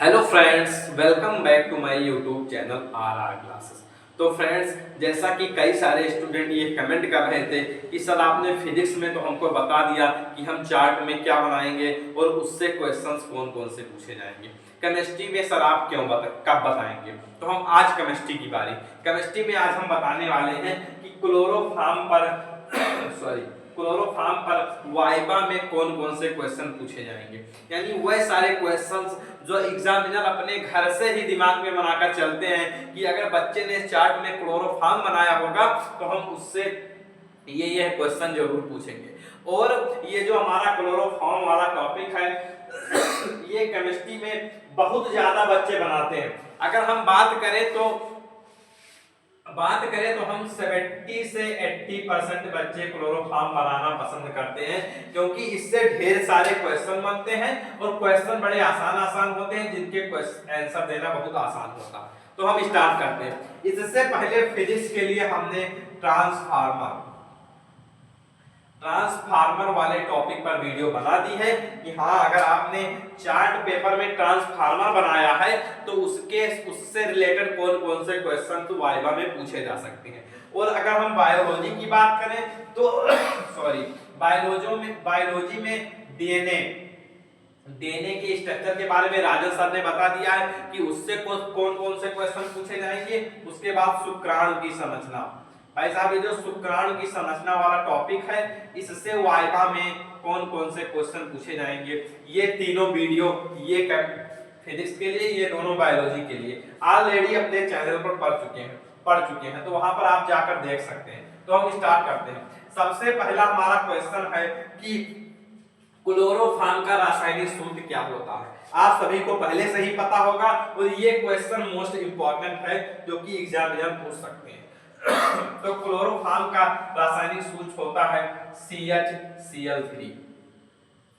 Hello friends, welcome back to my YouTube channel R classes. तो friends, जैसा कि कई सारे स्टूडेंट ये कमेंट कर रहे थे कि सर आपने फिजिक्स में तो हमको बता दिया कि हम चार्ट में क्या बनाएंगे और उससे क्वेश्चंस कौन कौन से पूछे जाएंगे। केमिस्ट्री में सर आप कब बताएंगे? तो हम आज केमिस्ट्री में आज हम बताने वाले हैं कि क्लोरोफॉर्म पर सॉरी क्लोरोफॉर्म पर वाइवा में कौन कौन से क्वेश्चन पूछे जाएंगे। यानी वह सारे क्वेश्चंस जो एग्जामिनर अपने घर से ही दिमाग में बनाकर चलते हैं कि अगर बच्चे ने चार्ट में क्लोरोफॉर्म बनाया होगा तो हम उससे ये क्वेश्चन जरूर पूछेंगे। और ये जो हमारा क्लोरोफॉर्म वाला टॉपिक है ये केमिस्ट्री में बहुत ज्यादा बच्चे बनाते हैं। अगर हम बात करें तो हम 70 से 80% बच्चे क्लोरोफॉर्म बनाना पसंद करते हैं, क्योंकि इससे ढेर सारे क्वेश्चन बनते हैं और क्वेश्चन बड़े आसान होते हैं जिनके आंसर देना बहुत आसान होता है। तो हम स्टार्ट करते हैं। इससे पहले फिजिक्स के लिए हमने ट्रांसफार्मर वाले टॉपिक पर वीडियो बना दी है कि हाँ, अगर आपने चार्ट पेपर में ट्रांसफार्मर बनाया है तो उससे रिलेटेड कौन कौन से क्वेश्चन तो वाइवा में पूछे जा सकते हैं। और अगर हम बायोलॉजी की बात करें तो बायोलॉजी में डीएनए के स्ट्रक्चर के बारे में राजन सर ने बता दिया है कि उससे कौन कौन से क्वेश्चन पूछे जाएंगे। उसके बाद शुक्राणु की संरचना, भाई साहब ये जो शुक्राणु की संरचना वाला टॉपिक है इससे वाइवा में कौन कौन से क्वेश्चन पूछे जाएंगे। ये तीनों वीडियो, ये फिजिक्स के लिए, ये दोनों बायोलॉजी के लिए ऑलरेडी अपने चैनल पर पढ़ चुके हैं, तो वहां पर आप जाकर देख सकते हैं। तो हम स्टार्ट करते हैं। सबसे पहला हमारा क्वेश्चन है कि क्लोरोफॉर्म का रासायनिक सूत्र क्या होता है। आप सभी को पहले से ही पता होगा और ये क्वेश्चन मोस्ट इंपॉर्टेंट है जो कि एग्जामिनर पूछ सकते हैं। तो क्लोरोफॉर्म का रासायनिक सूत्र होता है CHCl3।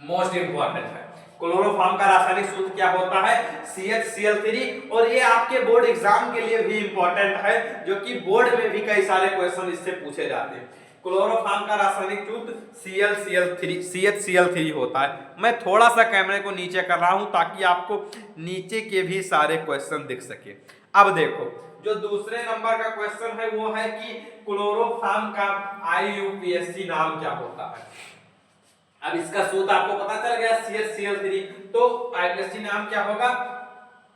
मोस्ट इंपॉर्टेंट है। क्लोरोफॉर्म का रासायनिक सूत्र क्या होता है? CHCl3। और ये आपके बोर्ड एग्जाम के लिए भी इंपॉर्टेंट है, जो कि बोर्ड में भी कई सारे क्वेश्चन इससे पूछे जाते हैं। क्लोरोफॉर्म का रासायनिक सूत्र CHCl3 होता है। मैं थोड़ा सा कैमरे को नीचे कर रहा हूं ताकि आपको नीचे के भी सारे क्वेश्चन दिख सके। अब देखो, जो दूसरे नंबर का क्वेश्चन है वो है कि क्लोरोफॉर्म का IUPAC नाम क्या होता है। अब इसका सूत्र आपको पता चल गया CHCl3, तो IUPAC नाम क्या होगा?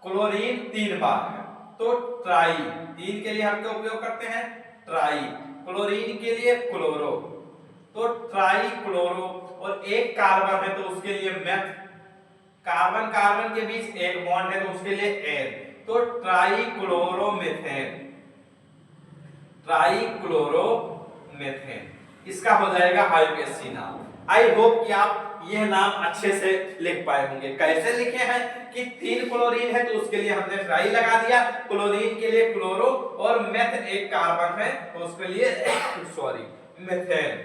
क्लोरीन 3 बार है तो ट्राई, 3 के लिए हम क्या उपयोग करते हैं? ट्राई। क्लोरीन के लिए क्लोरो, तो ट्राई क्लोरो। और एक कार्बन है तो उसके लिए मेथ, कार्बन कार्बन के बीच एक बॉन्ड है तो उसके लिए एन, तो ट्राई क्लोरोमेथेन, ट्राई क्लोरोमेथेन इसका हो जाएगा IUPAC नाम। आई होप कि आप यह नाम अच्छे से लिख पाए होंगे। कैसे लिखे हैं कि 3 क्लोरीन है तो उसके लिए हमने ट्राई लगा दिया, क्लोरीन के लिए क्लोरो, और मेथ एक कार्बन है तो उसके लिए मेथेन,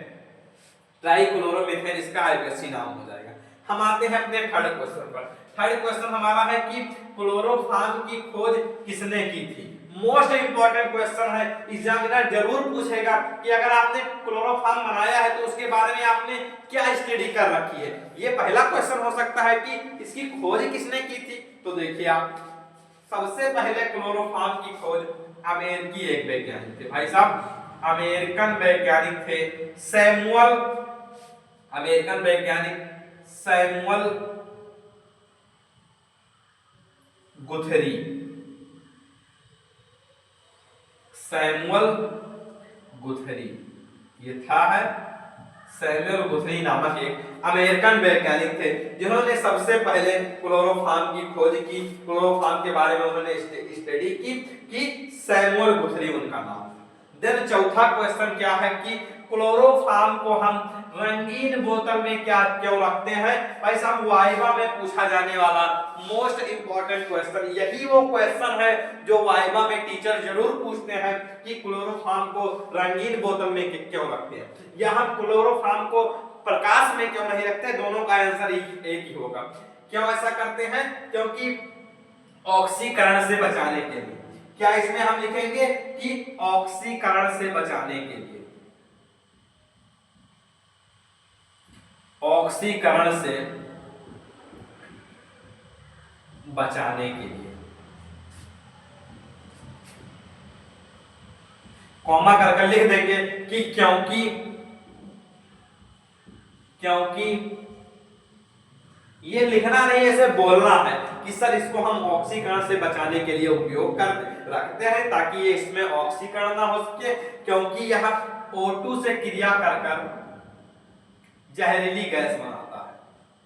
ट्राई क्लोरोमेथेन इसका IUPAC नाम हो जाएगा। हम आते हैं अपने थर्ड क्वेश्चन पर। थर्ड क्वेश्चन हमारा है कि क्लोरोफॉर्म की खोज किसने की थी। मोस्ट इंपॉर्टेंट क्वेश्चन है, एग्जामिनर जरूर पूछेगा कि अगर आपने क्लोरोफॉर्म बनाया है तो उसके बारे में आपने क्या स्टडी कर रखी है। ये पहला क्वेश्चन हो सकता है कि इसकी खोज किसने की थी। तो देखिए आप, सबसे पहले क्लोरोफॉर्म की खोज अमेरिकी एक वैज्ञानिक थे। भाई साहब, अमेरिकन वैज्ञानिक थे सैमुअल गुथरी। सैमुअल गुथरी, ये था है सैमुअल गुथरी नामक एक अमेरिकन वैज्ञानिक थे जिन्होंने सबसे पहले क्लोरोफॉर्म की खोज की। क्लोरोफॉर्म के बारे में उन्होंने स्टडी की कि सैमुअल गुथरी उनका नाम। देन चौथा क्वेश्चन क्या है कि क्लोरोफॉर्म को हम रंगीन बोतल में क्या क्यों रखते हैं। भाई साहब, वाइवा में पूछा जाने वाला मोस्ट इंपॉर्टेंट क्वेश्चन, यही वो क्वेश्चन है जो वाइवा में टीचर जरूर पूछते हैं कि क्लोरोफॉर्म को रंगीन बोतल में क्यों रखते हैं, या हम क्लोरोफॉर्म को प्रकाश में क्यों नहीं रखते। दोनों का आंसर एक ही होगा। क्यों ऐसा करते हैं? क्योंकि ऑक्सीकरण से बचाने के लिए। क्या इसमें हम लिखेंगे कि ऑक्सीकरण से बचाने के लिए, ऑक्सीकरण से बचाने के लिए। कॉमा करके लिख देंगे कि क्योंकि ये लिखना नहीं, ऐसे बोलना है कि सर इसको हम ऑक्सीकरण से बचाने के लिए उपयोग कर रखते हैं ताकि ये इसमें ऑक्सीकरण ना हो सके, क्योंकि यह O2 से क्रिया कर जहरीली गैस बनाता है।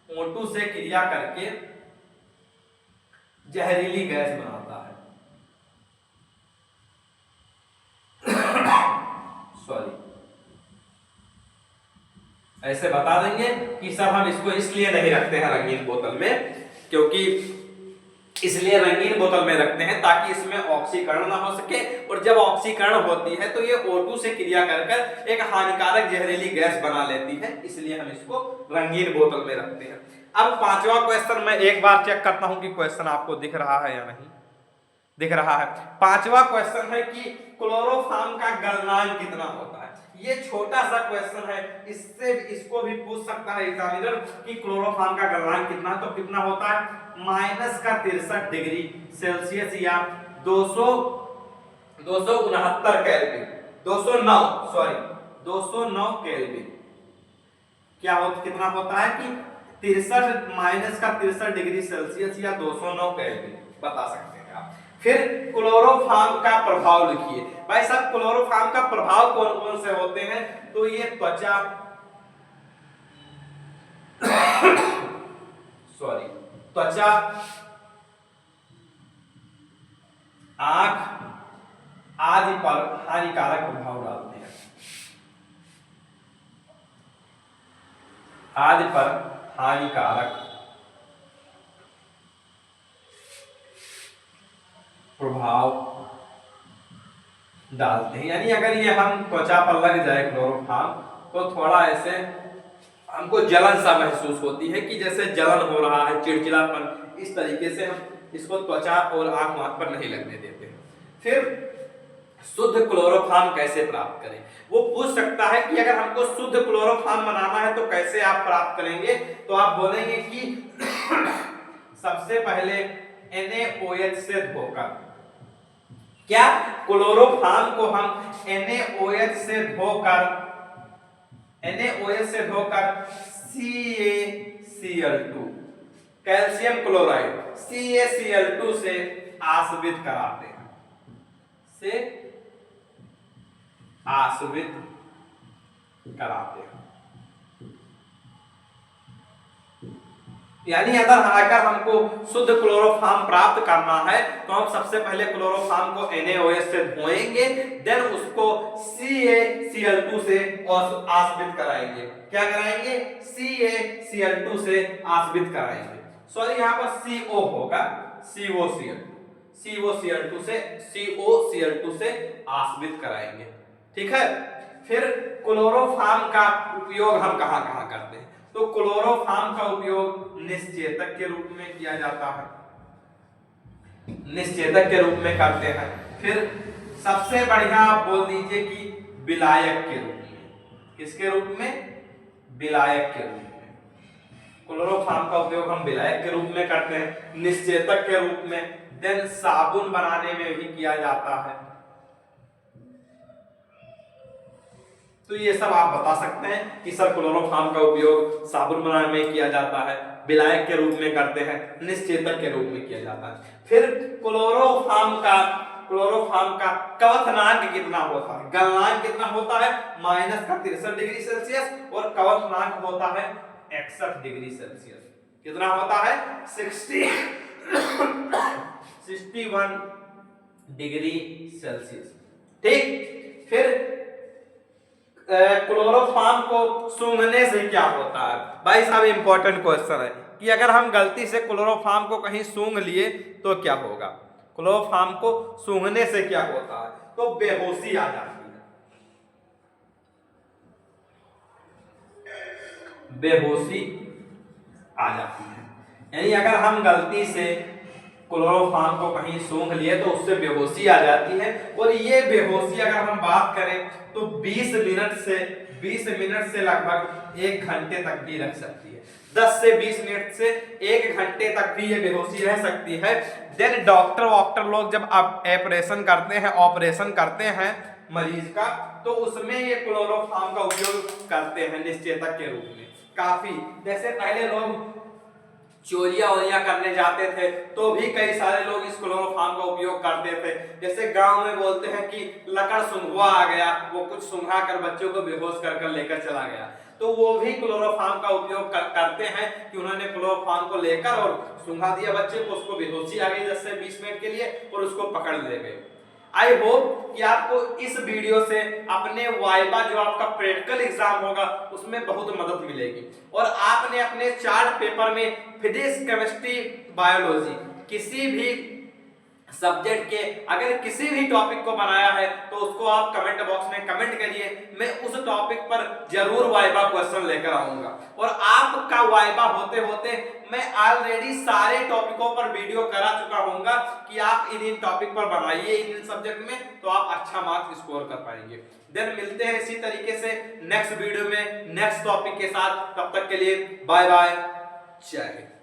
O2 से क्रिया करके जहरीली गैस बनाता है। सॉरी, ऐसे बता देंगे कि सर हम इसको इसलिए नहीं रखते हैं रंगीन बोतल में, क्योंकि इसलिए रंगीन बोतल में रखते हैं ताकि इसमें ऑक्सीकरण ना हो सके, और जब ऑक्सीकरण होती है तो ये O2 से क्रिया कर एक हानिकारक जहरीली गैस बना लेती है, इसलिए हम इसको रंगीन बोतल में रखते हैं। अब पांचवा क्वेश्चन मैं एक बार चेक करता हूं कि क्वेश्चन आपको दिख रहा है या नहीं। दिख रहा है। पांचवा क्वेश्चन है कि क्लोरोफॉर्म का गलनांक कितना होता है। ये छोटा सा क्वेश्चन है, इसको भी पूछ सकता है एग्जामिनर कि क्लोरोफॉर्म का गलनांक कितना, तो कितना होता है -63 डिग्री सेल्सियस या 269 केल्विन, 209 केल्विन। क्या होता, कितना होता है कि -63 डिग्री सेल्सियस या 209 केल्विन बता सकते हैं आप। फिर क्लोरोफॉर्म का प्रभाव लिखिए। भाई साहब क्लोरोफॉर्म का प्रभाव कौन कौन से होते हैं, तो ये त्वचा त्वचा, आंख आदि पर हानिकारक प्रभाव डालते हैं, आदि पर हानिकारक प्रभाव डालते हैं। यानी अगर ये हम त्वचा पर लग जाए क्लोरोफॉर्म तो थोड़ा ऐसे हमको जलन सा महसूस होती है कि जैसे जलन हो रहा है, चिड़चिड़ापन, इस तरीके से हम इसको त्वचा और आंख वाँख पर नहीं लगने देते। फिर शुद्ध क्लोरोफॉर्म कैसे प्राप्त करें, वो पूछ सकता है कि अगर हमको शुद्ध क्लोरोफॉर्म बनाना है तो कैसे आप प्राप्त करेंगे, तो आप बोलेंगे कि सबसे पहले NaOH से धोकर, क्या क्लोरोफॉर्म को हम NaOH से धोकर CaCl2 कैल्शियम क्लोराइड CaCl2 से आसवित कराते हैं, यानी अगर हमको शुद्ध क्लोरोफॉर्म प्राप्त करना है तो हम सबसे पहले क्लोरोफॉर्म को NaOH से धोएंगे, देन उसको CaCl2 से आसवित कराएंगे। क्या कराएंगे, CaCl2 से आसवित कराएंगे। सॉरी यहाँ पर CO होगा, COCl2 से आसवित कराएंगे। ठीक है। फिर क्लोरोफॉर्म का उपयोग हम कहाँ कहाँ करते हैं, तो क्लोरोफॉर्म का उपयोग निश्चेतक के रूप में किया जाता है, निश्चेतक के रूप में करते हैं। फिर सबसे बढ़िया आप बोल दीजिए कि विलायक के रूप में, किसके रूप में, विलायक के रूप में। क्लोरोफॉर्म का उपयोग हम विलायक के रूप में करते हैं, निश्चेतक के रूप में, देन साबुन बनाने में भी किया जाता है। तो ये सब आप बता सकते हैं कि सर क्लोरोफॉर्म का उपयोग साबुन बनाने में किया जाता है, विलायक के रूप में करते हैं, निश्चेतक के रूप में किया जाता है। फिर क्लोरोफॉर्म का कवथनांक कितना होता है, गलनांक कितना होता है, -63 डिग्री सेल्सियस, और कवथनांक होता है 61 डिग्री सेल्सियस। कितना होता है, 61 डिग्री सेल्सियस। ठीक। फिर क्लोरोफॉर्म को सूंघने से क्या होता है, भाई साहब इंपॉर्टेंट क्वेश्चन है कि अगर हम गलती से क्लोरोफॉर्म को कहीं सूंघ लिए तो क्या होगा, क्लोरोफॉर्म को सूंघने से क्या होता है, तो बेहोशी आ जाती है, बेहोशी आ जाती है। यानी अगर हम गलती से क्लोरोफॉर्म को कहीं सूंघ लिए तो उससे बेहोशी आ जाती है, और ये बेहोशी अगर हम बात करें तो 20 मिनट से लगभग 1 घंटे तक भी रह सकती है। 10 से 20 मिनट से 1 घंटे तक भी ये बेहोशी रह सकती है। देन डॉक्टर लोग जब ऑपरेशन करते हैं मरीज का, तो उसमें ये क्लोरोफॉर्म का उपयोग करते हैं निश्चेतक के रूप में काफी। जैसे पहले लोग चोरियां करने जाते थे तो भी कई सारे लोग इस क्लोरोफॉर्म का उपयोग करते थे। जैसे गांव में बोलते हैं कि लकड़ सुंघवा आ गया, वो कुछ सुंघा कर बच्चों को बेहोश कर लेकर चला गया, तो वो भी क्लोरोफॉर्म का उपयोग करते हैं कि उन्होंने क्लोरोफॉर्म को लेकर और सुंघा दिया बच्चे को, उसको बेहोशी आ गई 10 से 20 मिनट के लिए और उसको पकड़ ले गए। आई होप कि आपको इस वीडियो से अपने वाइवा जो आपका प्रैक्टिकल एग्जाम होगा उसमें बहुत मदद मिलेगी, और आपने अपने 4 पेपर में फिजिक्स, केमिस्ट्री, बायोलॉजी किसी भी सब्जेक्ट के अगर किसी भी टॉपिक को बनाया है तो उसको आप कमेंट बॉक्स में कमेंट करिए, मैं उस टॉपिक पर जरूर वाइवा क्वेश्चन लेकर आऊंगा। और आपका वाइवा होते होते मैं ऑलरेडी सारे टॉपिकों पर वीडियो करा चुका हूंगा कि आप इन टॉपिक पर बनाइए इन सब्जेक्ट में, तो आप अच्छा मार्क्स स्कोर कर पाएंगे। देन मिलते हैं इसी तरीके से नेक्स्ट वीडियो में नेक्स्ट टॉपिक के साथ, तब तक के लिए बाय बाय, जय हिंद।